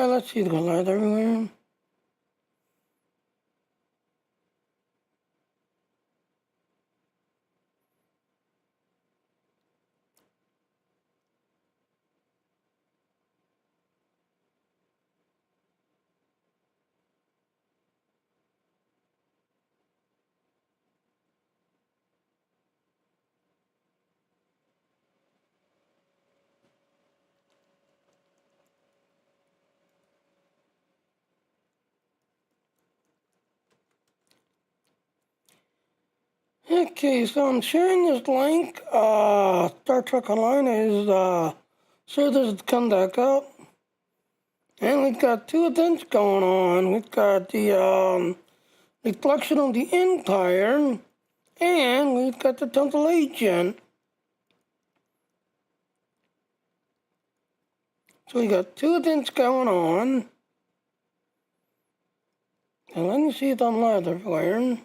Alright, let's see the light everywhere. Okay, so I'm sharing this link. Star Trek Online is servers come back up. And we've got two events going on. We've got the reflection of the Empire, and we've got the Temple Agent. So we got two events going on. And let me see if I'm live everywhere.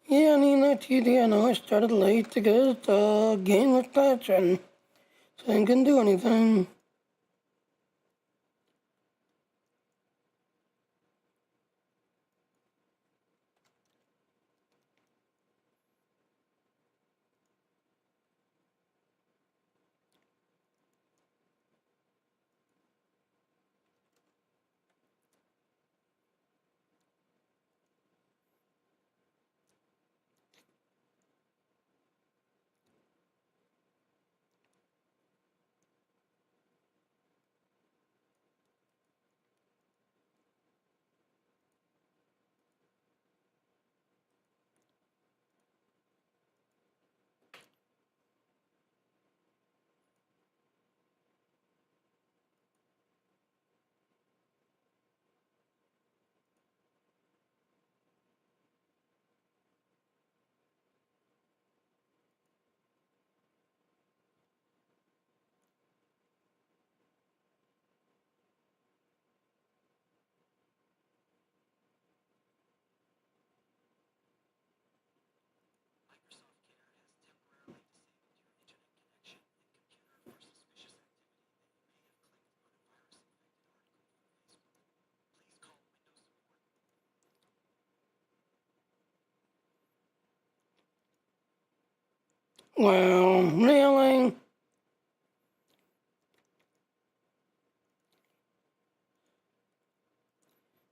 Yeah, I mean, that's easy. I know I started late because the game was patching. So I couldn't do anything. Well, really?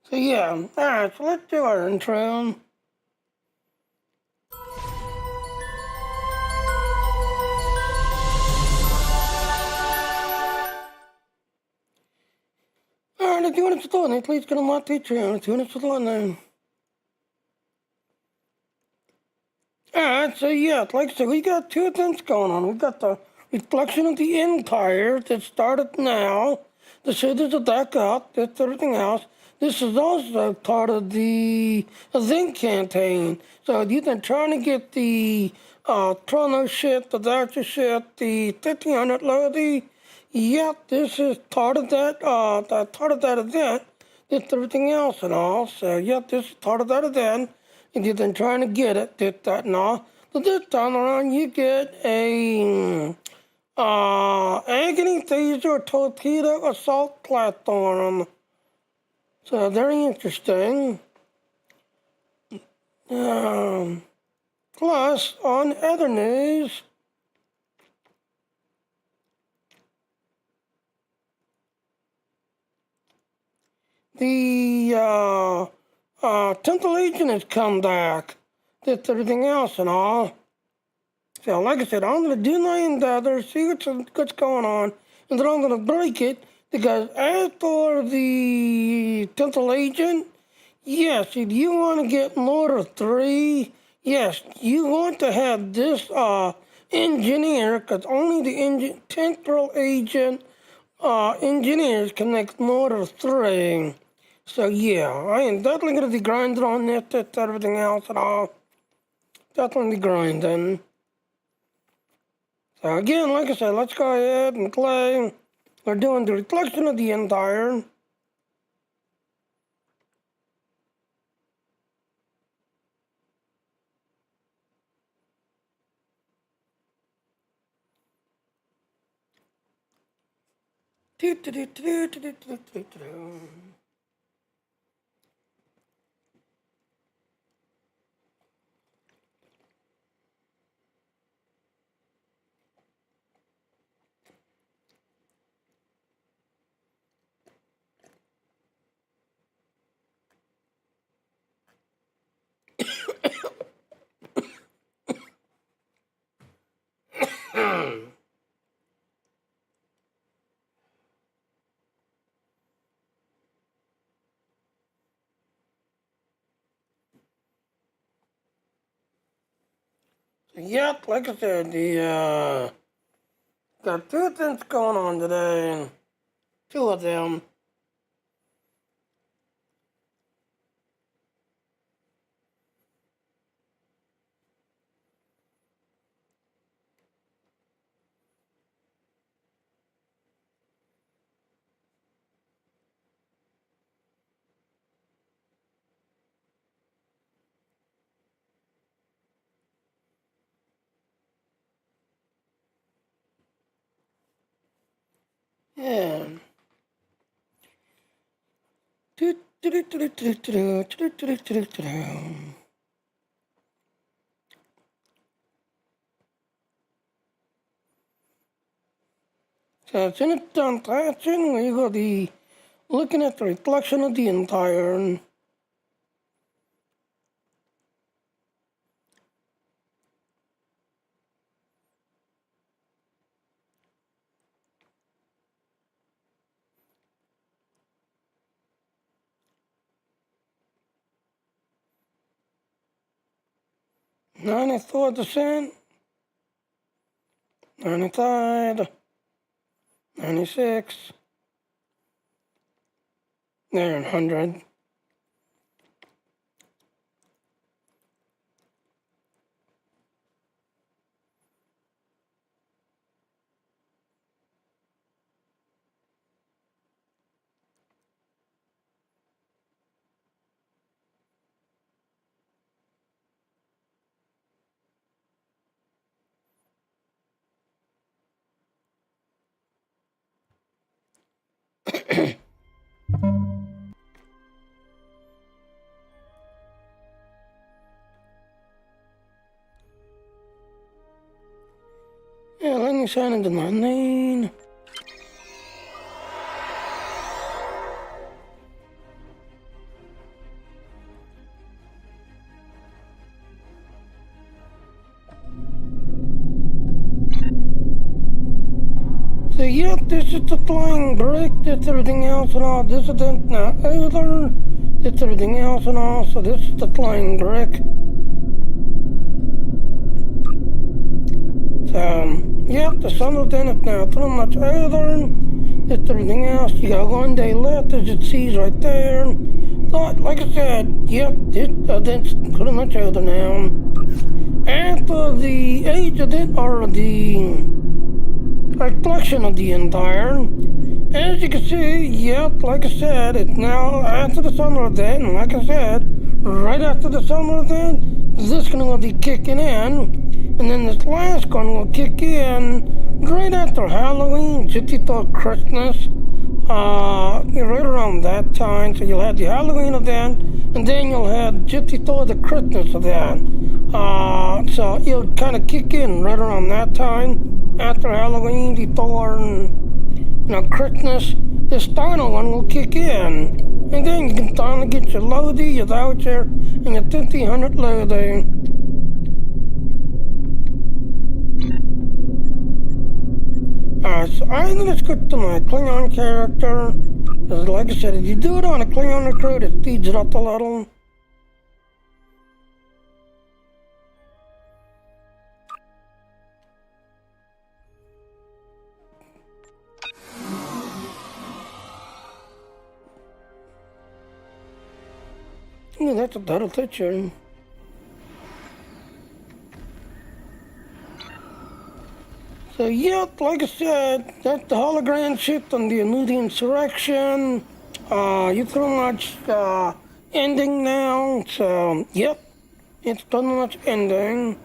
So yeah, alright, so let's do our intro. Alright, if you want to start it, please get on my Patreon. If you want to start now. Alright, so yeah, like I said, we got two things going on. We got the reflection of the Empire that started now. The cities are back up, that's everything else. This is also part of the event campaign. So you've been trying to get the Chrono ship, the Doctor ship, the 1500 Lodi. Yep, this is part of that, part of that event. That's everything else and all. So yep, this is part of that event. And you've been trying to get it, this, that, and all. So this time around, you get a Agony Phaser Torpedo Assault Platform. So very interesting. Plus, on other news, the Temple Legion has come back. That's everything else and all. So like I said, I'm going to do my endeavor, see what's going on, and then I'm going to break it, because after the Temple Agent, yes, if you want to get Order 3, yes, you want to have this engineer, because only the Temporal Agent engineers can make Order 3. So yeah, I am definitely going to be grinding on this, everything else and all. Definitely grinding. So again, like I said, let's go ahead and play. We're doing the reflection of the entire. Yep, like I said, the got two things going on today, two of them. Yeah. So it's in a done fashion, we will be looking at the reflection of the entire. 94%, 95, 96, there, 100. Yeah, let me sign into my name. So yeah, this is the flying brick, that's everything else and all. This is the other, that's everything else and all. So this is the flying brick. So yeah, the sun will then is now pretty much over. That's everything else. You got 1 day left, as it sees right there. But like I said, yep, that's pretty much over now. After the age of it, or the reflection of the entire, as you can see, yep, like I said, it's now after the summer event, and like I said, right after the summer event, this is going to be kicking in, and then this last one will kick in right after Halloween, just before Christmas, right around that time. So you'll have the Halloween event, and then you'll have just before the Christmas event. So it'll kind of kick in right around that time, after Halloween, before Christmas. This final one will kick in, and then you can finally get your loadie, your voucher, and your 1500 loadie. Alright, let's go to my Klingon character. Because like I said, if you do it on a Klingon recruit, it speeds it up a little. Yeah, that'll touch you. So, yep, like I said, that's the hologram ship on the New Insurrection. You pretty much ending now. So, yep, it's pretty much ending.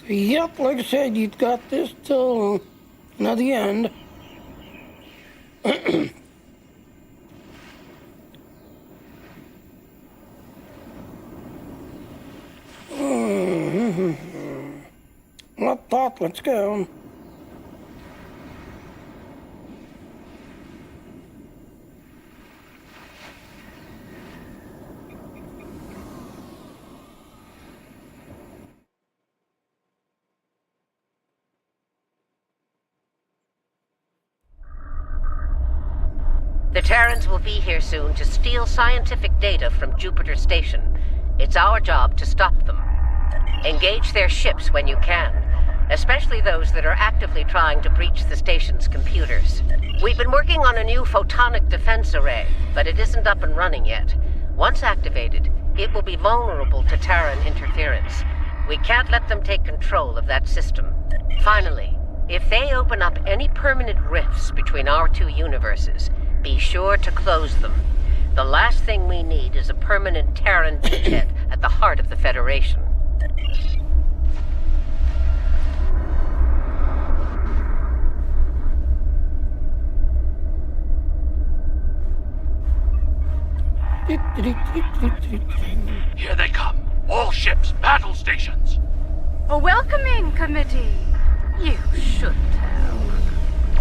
Yep, like I said, you've got this till not the end. Not thought, let's go. The Terrans will be here soon to steal scientific data from Jupiter Station. It's our job to stop them. Engage their ships when you can, especially those that are actively trying to breach the station's computers. We've been working on a new photonic defense array, but it isn't up and running yet. Once activated, it will be vulnerable to Terran interference. We can't let them take control of that system. Finally, if they open up any permanent rifts between our two universes, be sure to close them. The last thing we need is a permanent Terran beachhead at the heart of the Federation. Here they come. All ships, battle stations. A welcoming committee. You should tell.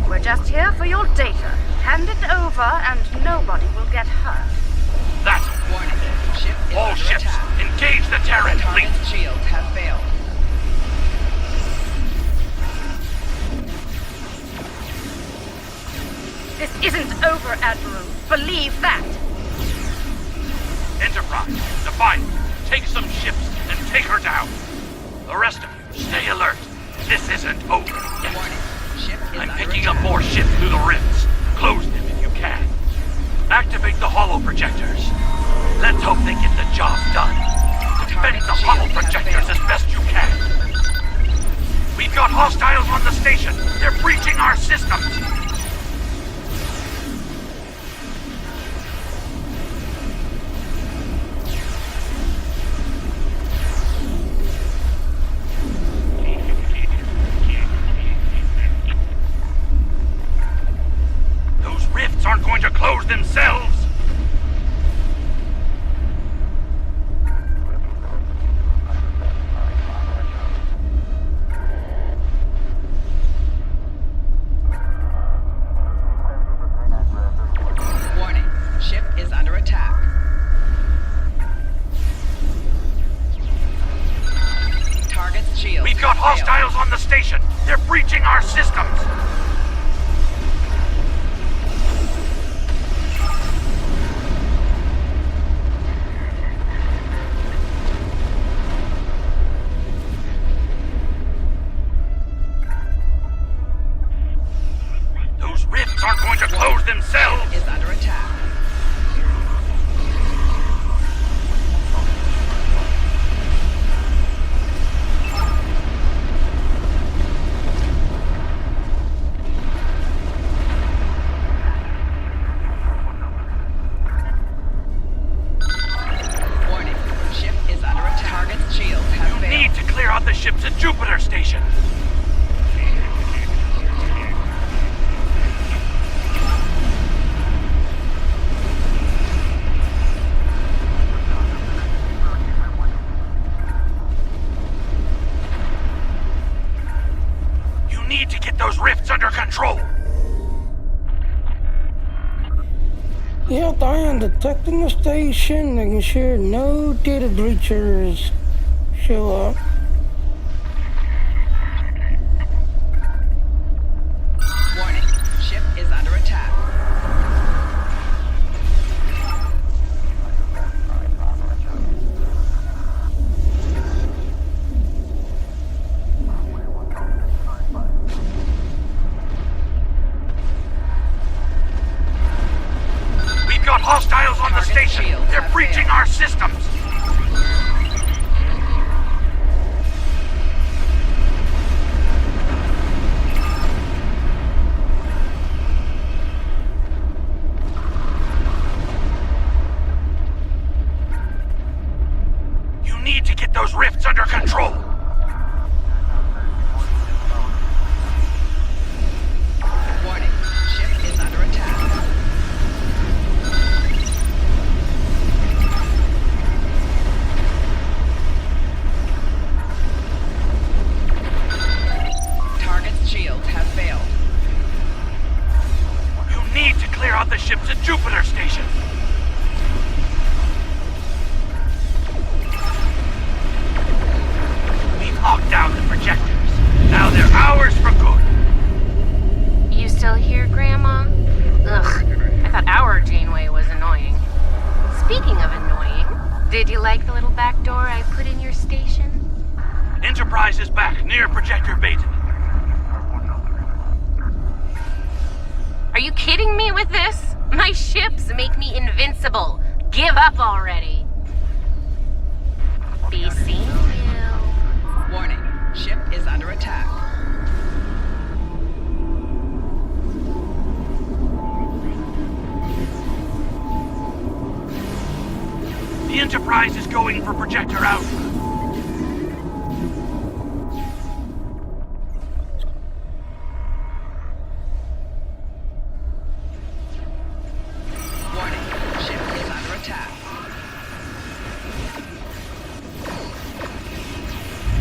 We're just here for your data. Hand it over and nobody will get hurt. That's Warning. Ship is all under ships. attack. Engage the Terran fleet. Target's shields have failed. This isn't over, Admiral. Believe that. Enterprise, Defiant, take some ships and take her down. The rest of you, stay alert. This isn't over yet. Warning. Ship is I'm under picking up attack. more ships through the rifts. Close them if you can. Activate the holo projectors. Let's hope they get the job done. Defend the holo projectors as best you can. We've got hostiles on the station. They're breaching our systems. Those rifts aren't going to close themselves. Warning. Ship is under attack. Target's shields We've got have failed. hostiles on the station. They're breaching our systems. Those rifts aren't going to close themselves. Is under attack. Yep, I am detecting the station, making sure no data breachers show up. Warning, ship is under attack. We've got hostiles on the Target station. shields They're have breaching failed. our systems. You need to get those rifts under control. Warning, ship is under attack. Target's shields have failed. You need to clear out the ships at Jupiter Station. We've locked down the projectors. Now they're ours for good. You still here, Grandma? Ugh, I thought our Janeway was annoying. Speaking of annoying, did you like the little back door I put in your station? Enterprise is back near Projector Beta. Are you kidding me with this? My ships make me invincible. Give up already. Be seeing you. Warning, ship is under attack. The Enterprise is going for Projector Alpha. Warning, ship is under attack.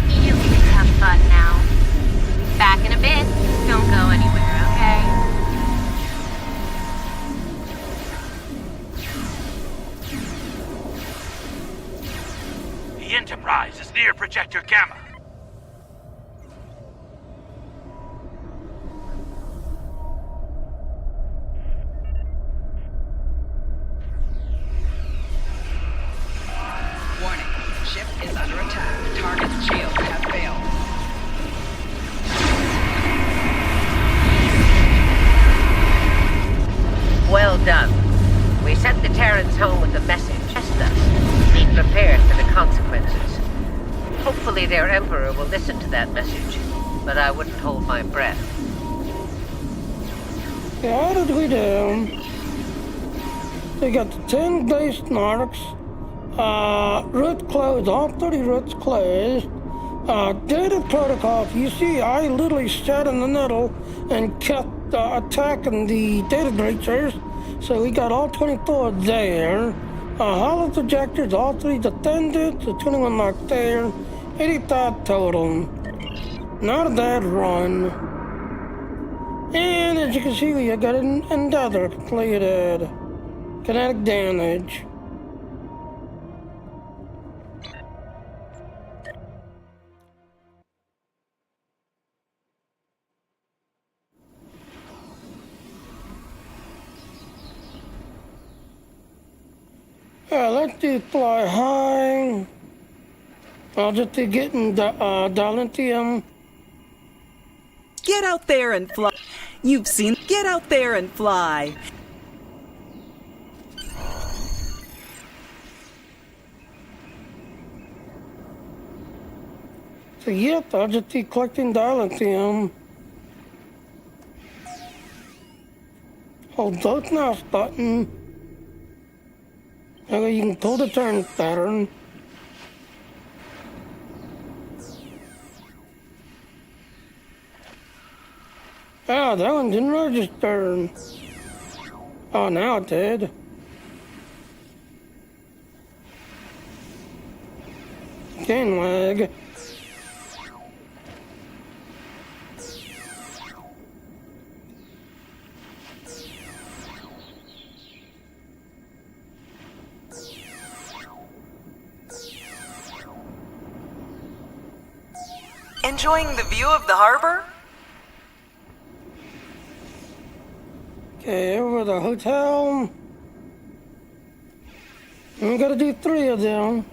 You can have fun now. Back in a bit. Don't go anywhere, okay? The Enterprise is near Projector Gamma. Warning, ship is under attack. Target's shields have failed. Well done. We sent the Terrans home with a message. Test us. Be prepared for the consequences. Hopefully their Emperor will listen to that message, but I wouldn't hold my breath. Yeah, how did we do? They got the 10 base narcs, route closed, all 30 routes closed, data protocols. You see, I literally sat in the middle and kept attacking the data breachers, so we got all 24 there. Hollow projectors, all 3 defended, the 21 marked there, 85 total. Not a bad run. And as you can see, we got another completed. Kinetic damage. Let's do fly high. I'll just be getting dilithium. Get out there and fly. You've seen. Get out there and fly. So yep, I'll just be collecting dilithium. Hold both mouse button. That way you can pull the turn pattern. Ah, that one didn't register. Oh, now it did. Gain lag. Enjoying the view of the harbor? Okay, over the hotel. We gotta do 3 of them.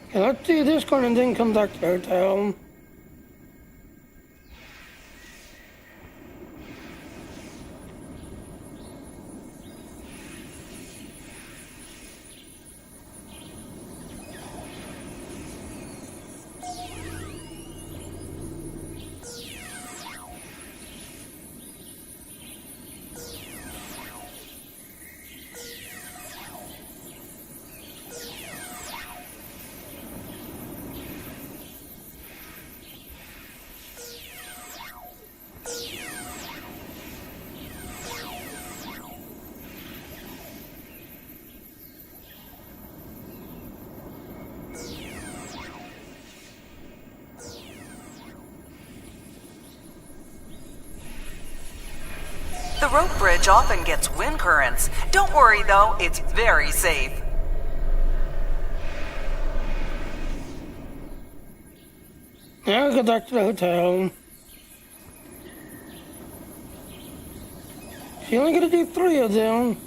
Okay, let's do this one and then come back to the hotel. The rope bridge often gets wind currents. Don't worry though, it's very safe. Now we go back to the hotel. She only gotta do 3 of them.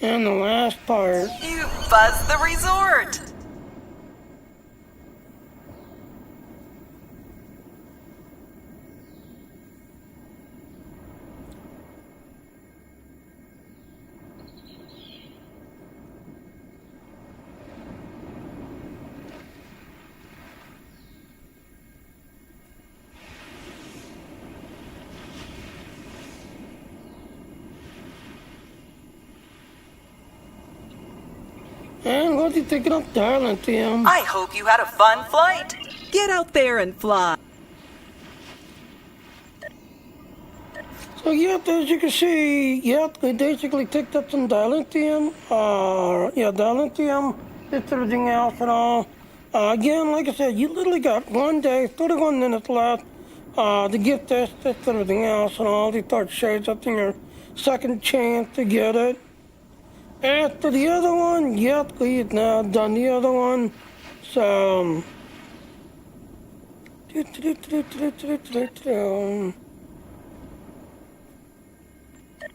And the last part. You buzzed the resort! And what do you think of darling, Tim? I hope you had a fun flight. Get out there and fly. So yep, as you can see, yep, we basically picked up some dilithium, dilithium, this everything else and all. Again, like I said, you literally got 1 day, 31 minutes left to get this everything else and all. They start shades up in your second chance to get it. After the other one, yep, we've now done the other one. So,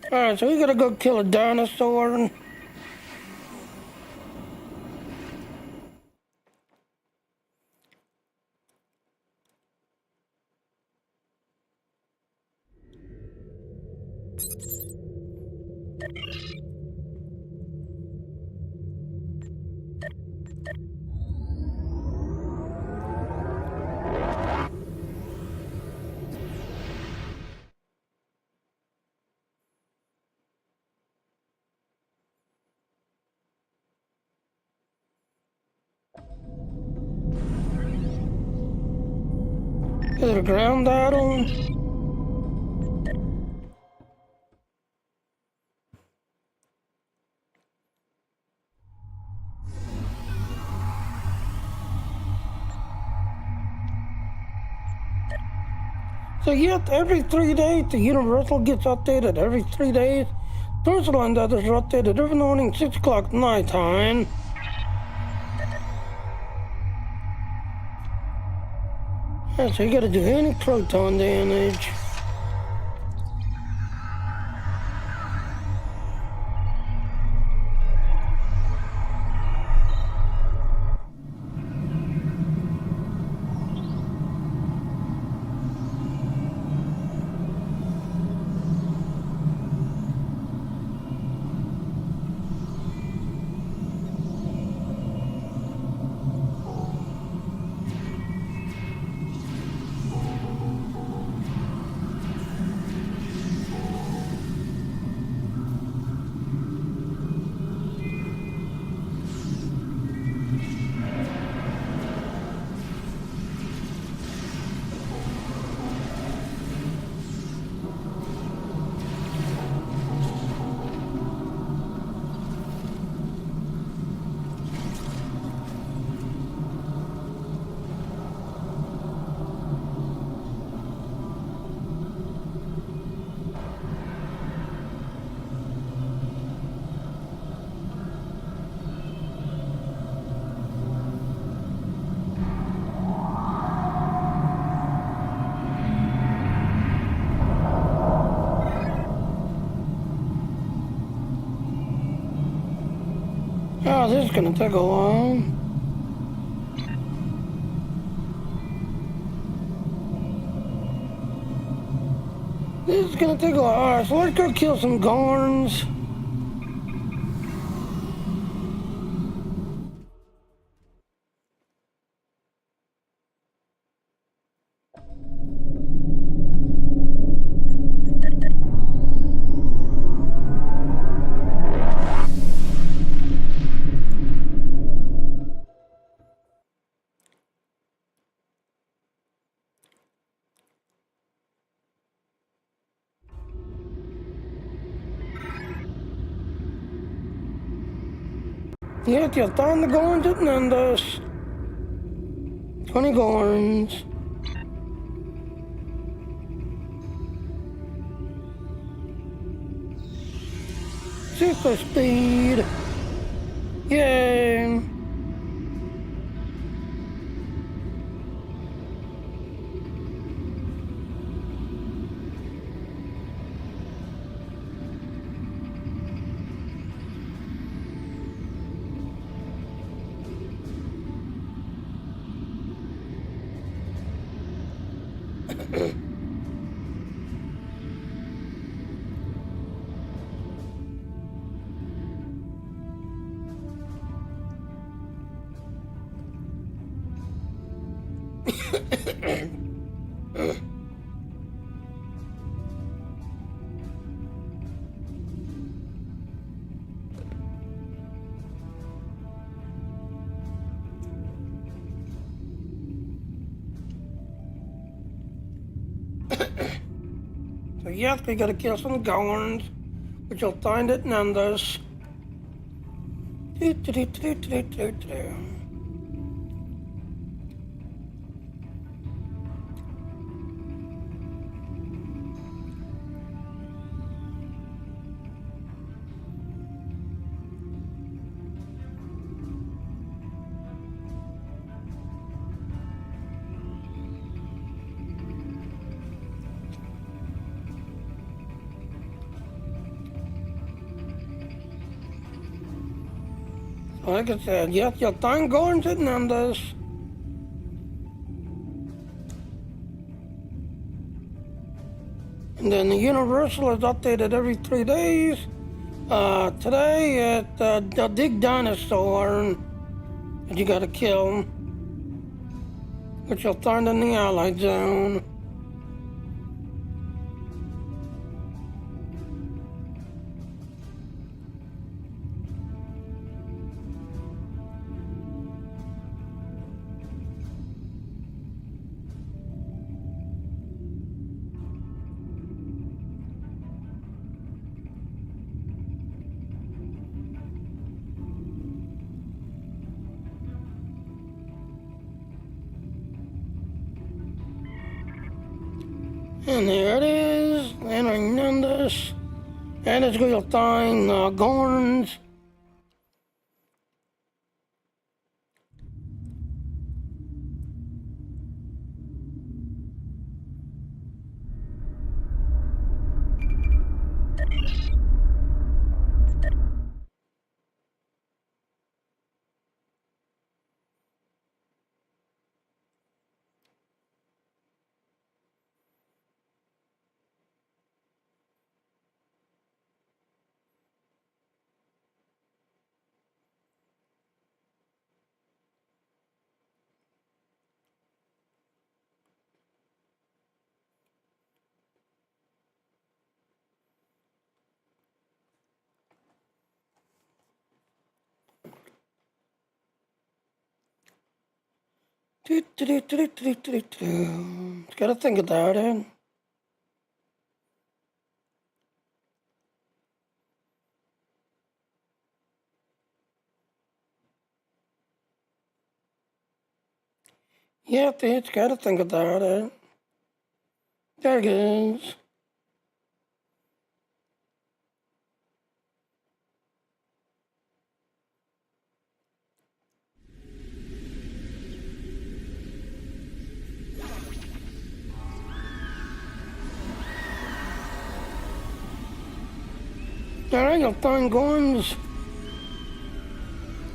alright, so we gotta go kill a dinosaur. Is it a ground idol? So yep, every 3 days the Universal gets updated. Every 3 days, Personal Data is updated every morning, 6 o'clock night time. Alright, so you gotta do any proton damage. Oh, this is gonna take a while. This is gonna take a while. Alright, so let's go kill some Gorns. Yeah, you'll find the Gorns at Nandos. 20 Gorns. Super speed. Yay. So yes, we gotta kill some Gorns, which you'll find at Nandos. Like I said, yes, you'll find Gorns at Nandos. And then the Universal is updated every 3 days. Today, the big dinosaur that you gotta kill, which you'll find in the Allied Zone. And there it is, entering Nandos. And it's where you'll find Gorns. Gotta think of that, eh? Yeah, it's gotta think of that, eh? There it is. There ain't no fun guns.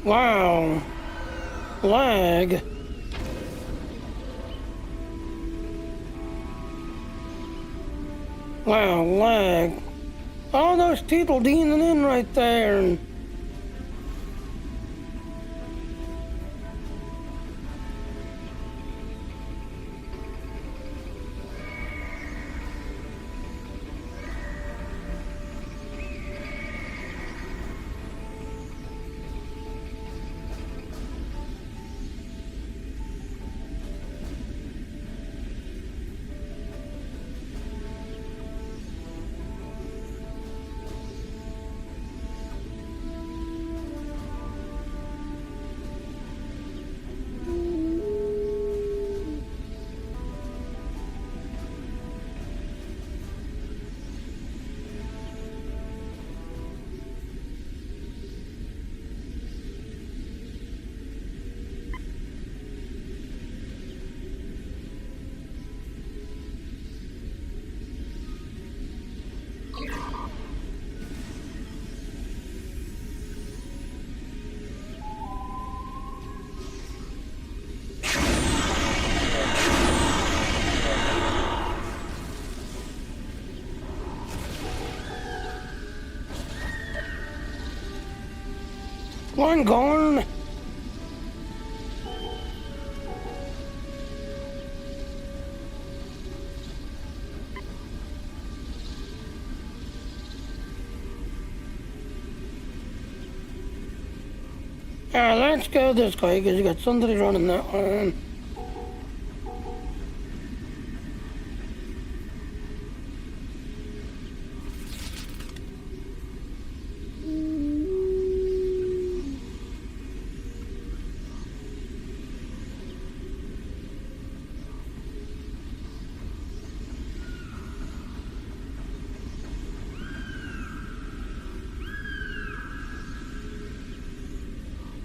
Wow. Lag. Wow, lag. All those people leaning in right there. One gone. Let's go this way because you got somebody running that one.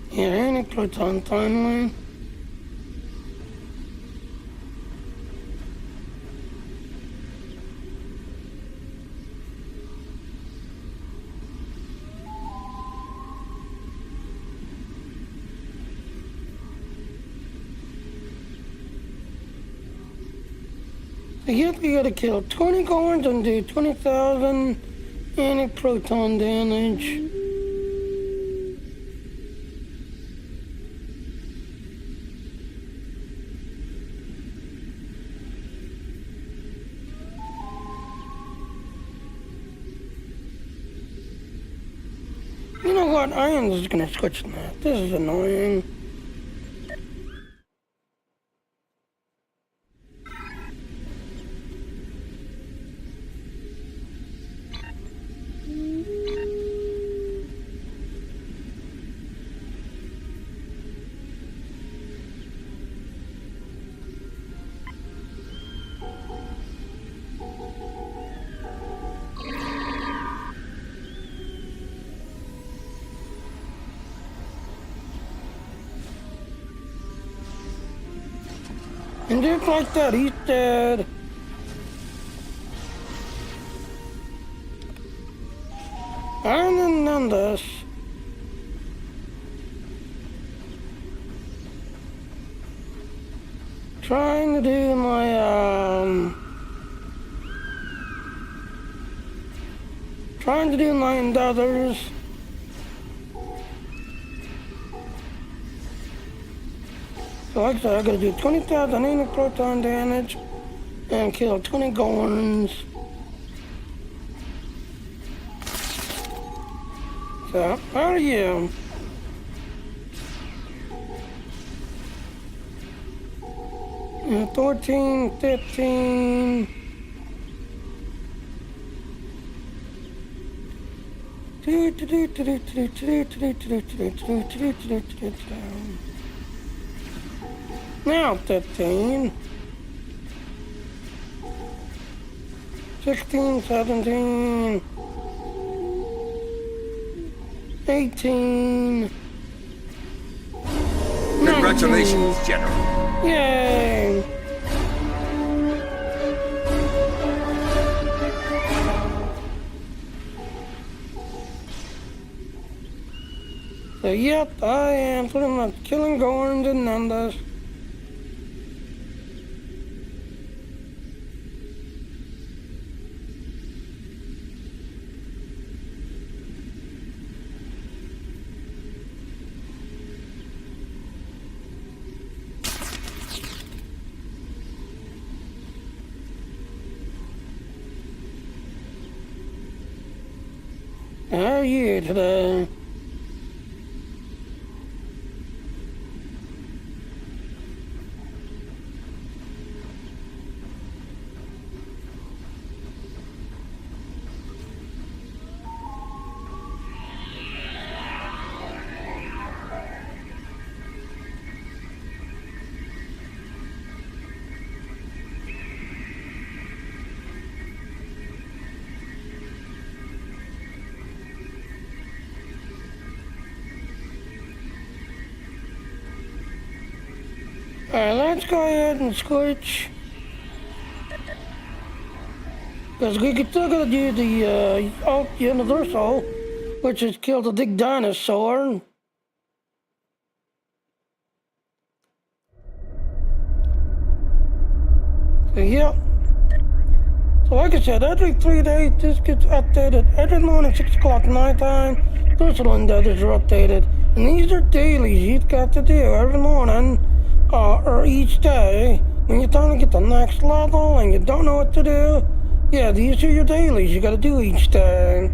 Yeah, any Pluton timeline. So you gotta kill 20 guards and do 20,000 anti-proton damage. You know what? I am just gonna switch to that. This is annoying. And just like that, he's dead. And then done this. Trying to do my, trying to do 9 others. So like I said, I gotta do 20,000 annual proton damage and kill 20 Gorns. So, how are you? Yeah, 14, 15. Now 15. 16, 17. 18. Congratulations, 19. General. Yay! So yep, I am pretty much killing Gorns and Nandas. How are you today? Alright, let's go ahead and switch. Because we could still gotta do the universal, which is kill the big dinosaur. So, yep. So like I said, every 3 days this gets updated. Every morning 6 o'clock nighttime, those others are updated. And these are dailies you've got to do every morning. Or each day, when you're trying to get the next level and you don't know what to do, yeah, these are your dailies you gotta do each day.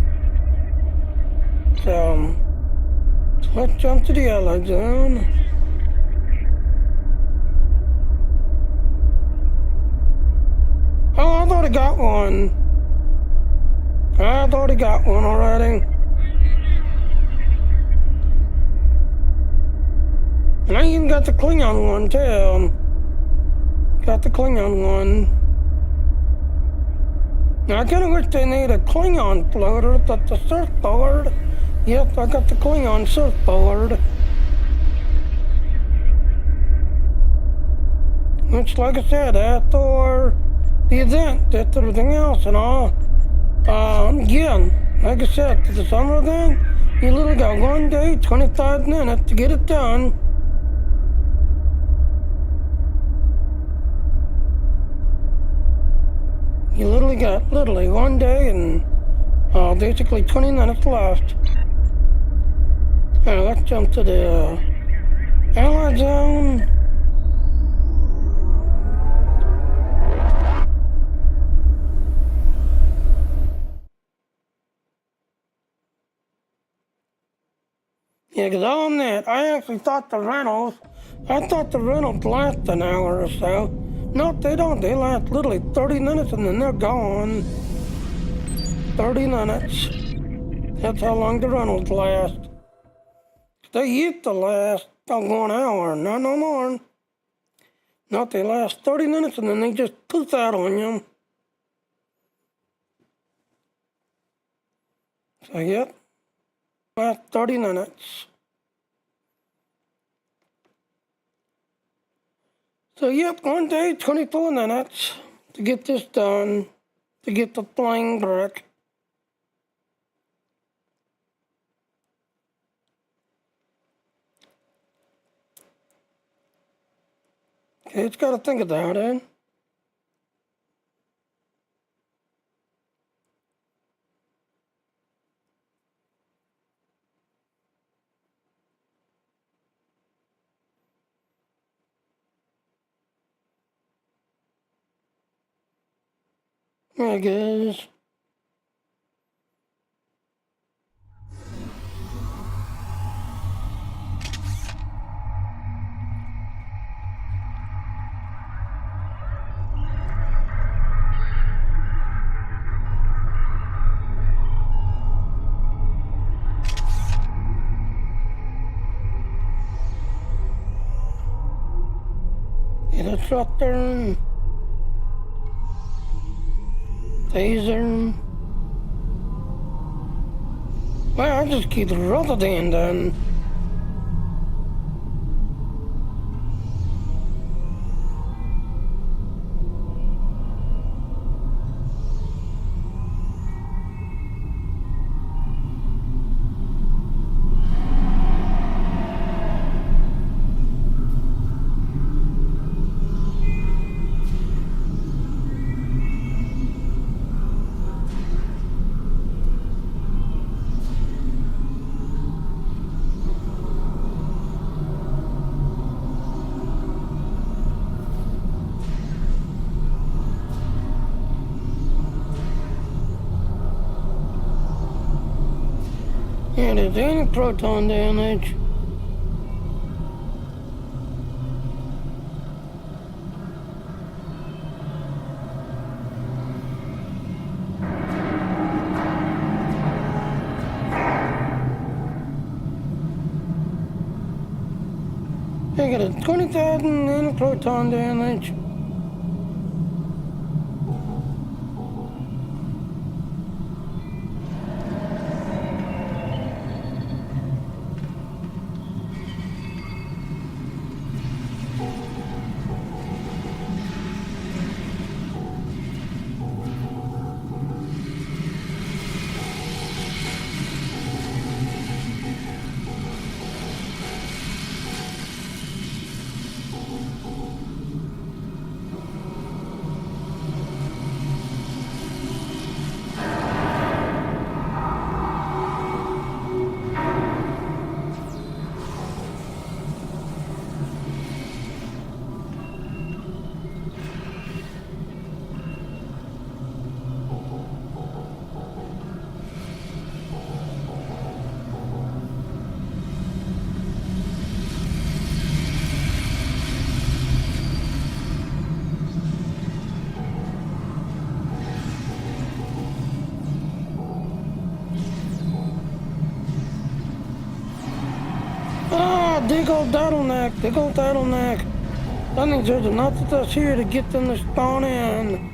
So let's jump to the allied zone. Oh, I've already got one. I've already got one already. And I even got the Klingon one too. Got the Klingon one. Now I kinda wish they made a Klingon floater that's the surfboard. Yep, I got the Klingon surfboard. Which like I said, after the event, after everything else and all. Again, like I said, for the summer event, you literally got 1 day, 25 minutes to get it done. You literally got 1 day and basically 20 minutes left. Alright, let's jump to the Allied Zone. Yeah, because on that, I actually thought the rentals last an hour or so. No, they don't. They last literally 30 minutes and then they're gone. 30 minutes. That's how long the rentals last. They used to last 1 hour, not no more. No, they last 30 minutes and then they just poof out on you. So, yep. Last 30 minutes. So, yep, 1 day, 24 minutes to get this done, to get the flying brick. Okay, it's got to think about it. I guess. Yeah, that's right there. Taser. Well, I just keep Rotterdam then. Yeah, there's any proton damage. I got a 20,000 any proton damage. Dig old bottleneck, dig old bottleneck. That means there's enough of us here to get them to spawn in.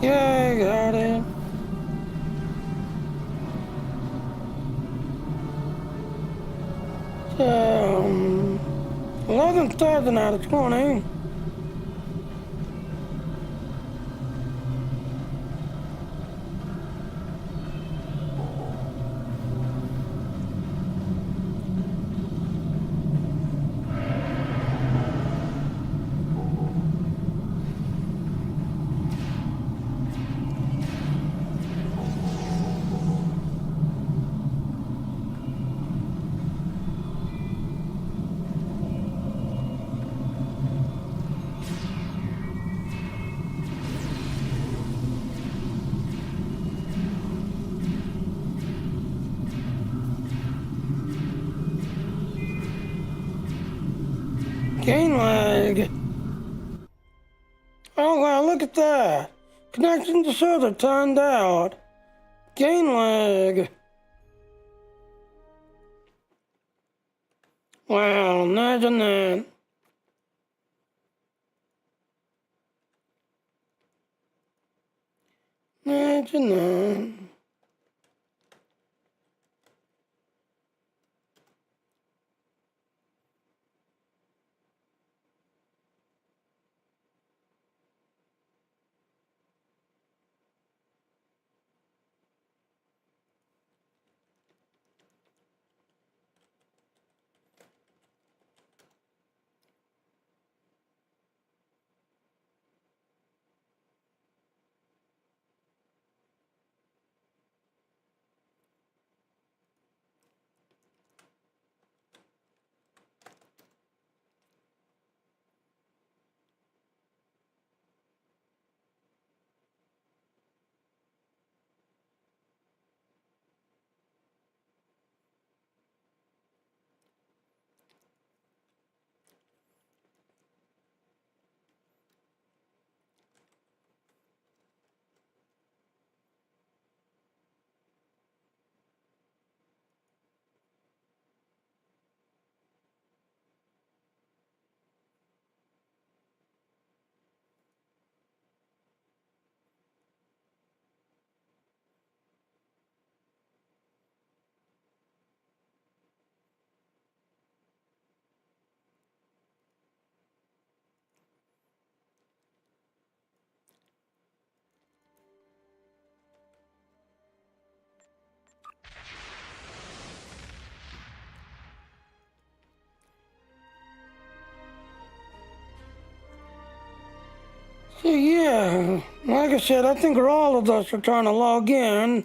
Yeah, I got it. So, 11,000 out of 20. Gain lag. Oh wow, look at that. Connection to server timed out. Gain lag. Wow, imagine that. Imagine that. So yeah, like I said, I think all of us are trying to log in.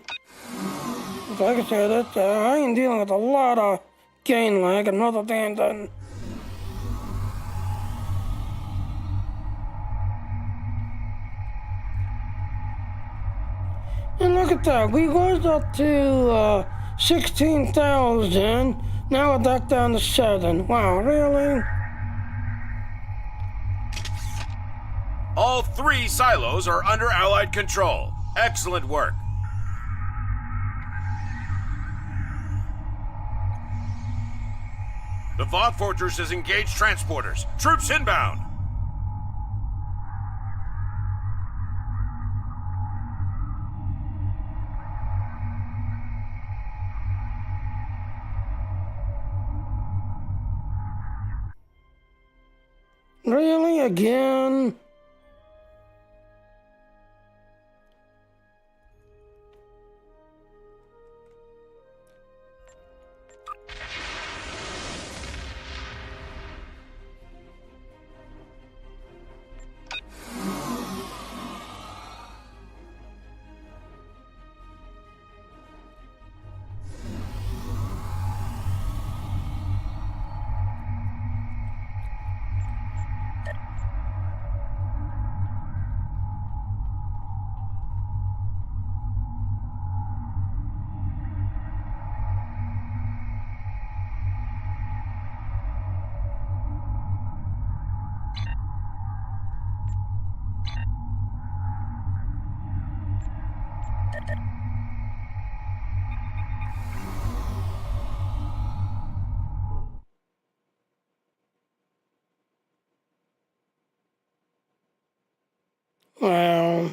Like I said, I ain't dealing with a lot of gain lag and other than that. And look at that, we was up to 16,000, now we're back down to 7. Wow, really? All 3 silos are under Allied control. Excellent work. The Vought Fortress has engaged transporters. Troops inbound. Really, again? Well,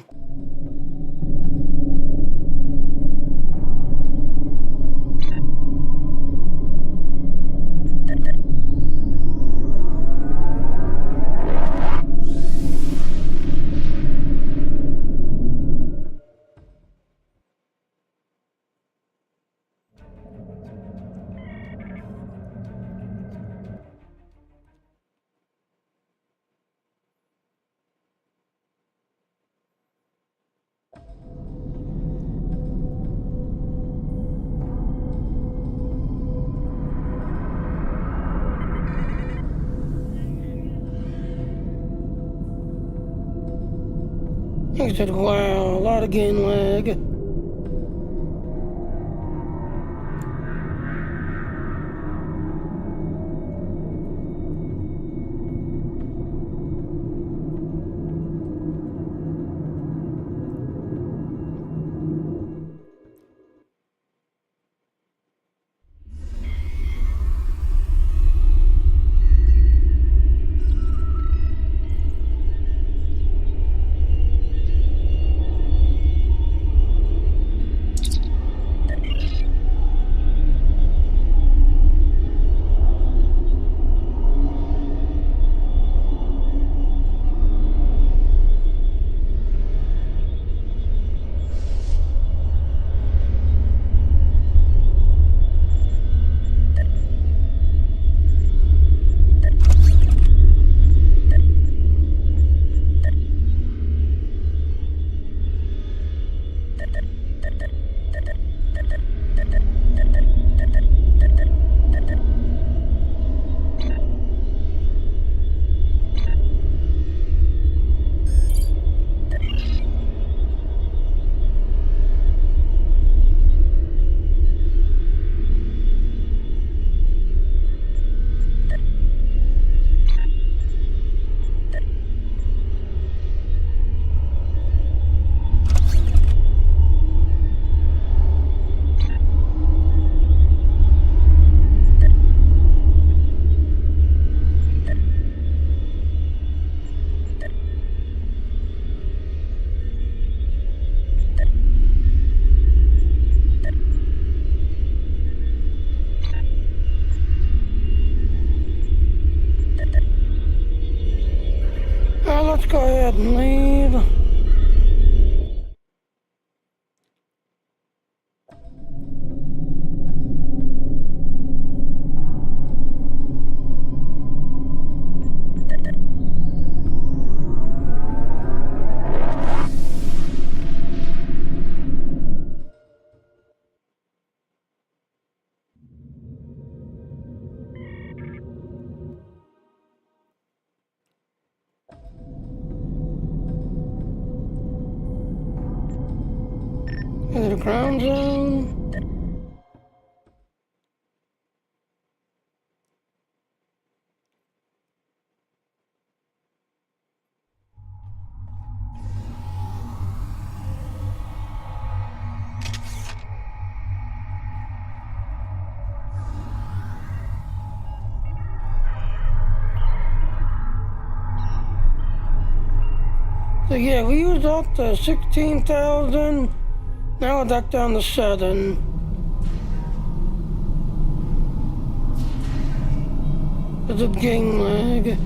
I said, wow, a lot of gain lag. go ahead and leave. Into the ground zone. So yeah, we used up to 16,000. Now we're back down to 7. It's a game lag.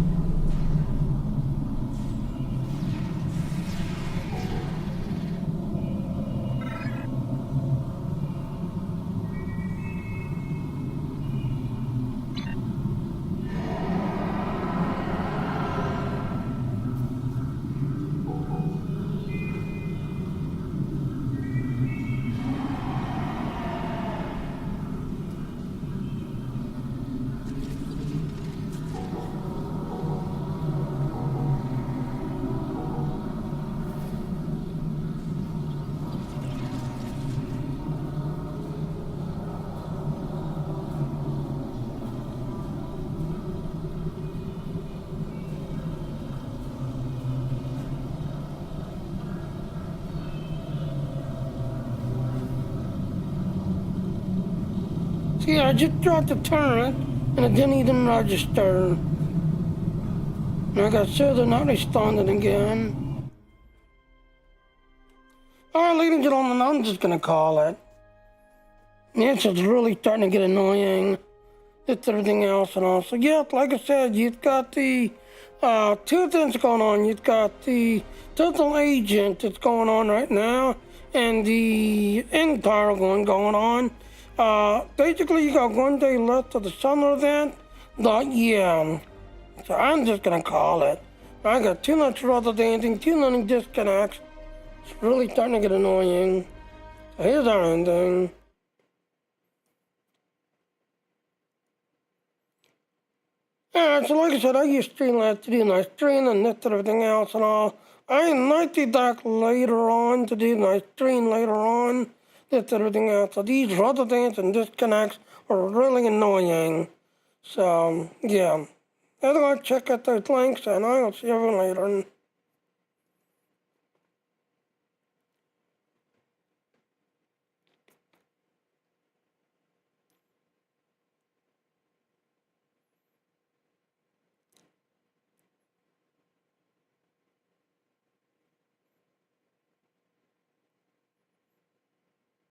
See, I just dropped the turret, and it didn't even register. And I got they're not responding again. Alright, ladies and gentlemen, I'm just gonna call it. This is really starting to get annoying. It's everything else and all. So yeah, like I said, you've got the two things going on. You've got the total agent that's going on right now, and the Empire going on. Basically, you got 1 day left of the summer event, but yeah. So I'm just gonna call it. I got too much rather dancing, too many disconnects. It's really starting to get annoying. So here's our ending. Alright, so like I said, I used Streamlabs to do my stream and this and everything else and all. I might be back later on to do my stream later on. This and everything else. So these rubber bands and disconnects are really annoying. So, yeah. Otherwise, check out those links and I'll see you later.